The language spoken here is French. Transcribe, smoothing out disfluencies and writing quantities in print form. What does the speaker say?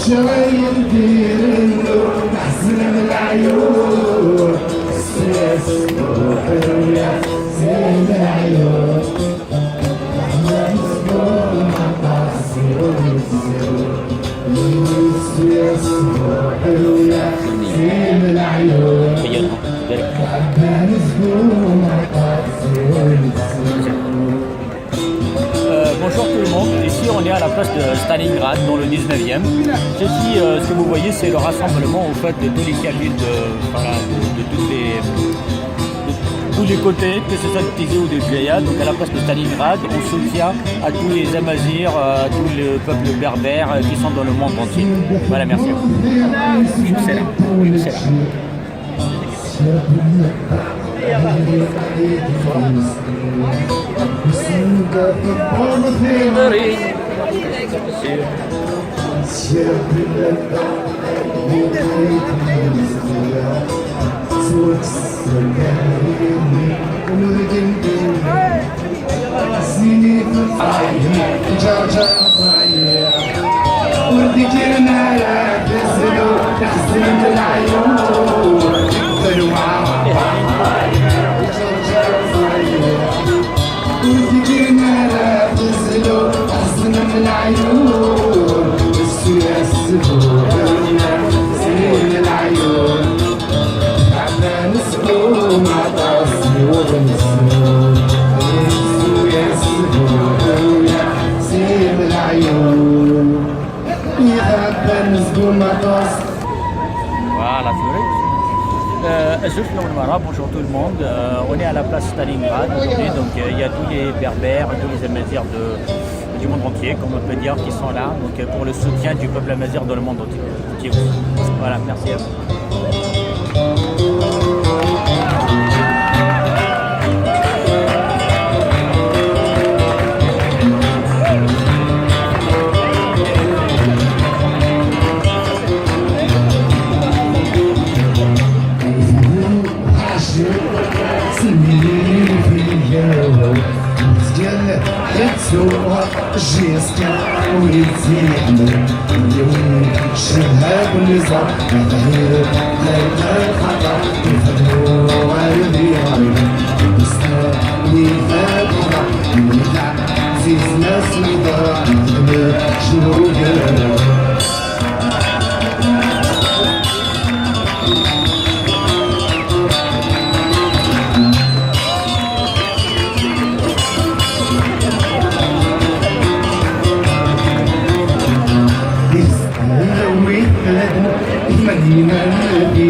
شرايين دير النور نحزن من العيون السياس وحرية زين العيون احنا نسكن مع طاسي ونسير السياس وحرية زين العيون احنا نسكن مع طاسي ونسير. Bonjour tout le monde, ici on est à la place de Stalingrad dans le 19e. Ceci, ce que vous voyez, c'est le rassemblement au fait de tous les cabines de tous les côtés, que ce soit de Tizi ou de Jaya. Donc à la place de Stalingrad, on soutient à tous les Amazirs, à tout le peuple berbère qui sont dans le monde entier. Voilà, merci à vous. C'est là. C'est là. Voilà, bonjour tout le monde. On est à la place Stalingrad aujourd'hui, donc il y a tous les berbères, tous les amazirs du monde entier, comme on peut dire, qui sont là, donc pour le soutien du peuple amazir dans le monde entier. Voilà, merci à vous. جيسك وليتينا اليوم شهاب النظام غير الخطا يفهموا والدي غير مستني فاتنا نلعب عزيز ناس نضاع شنو قالوا المدينة التي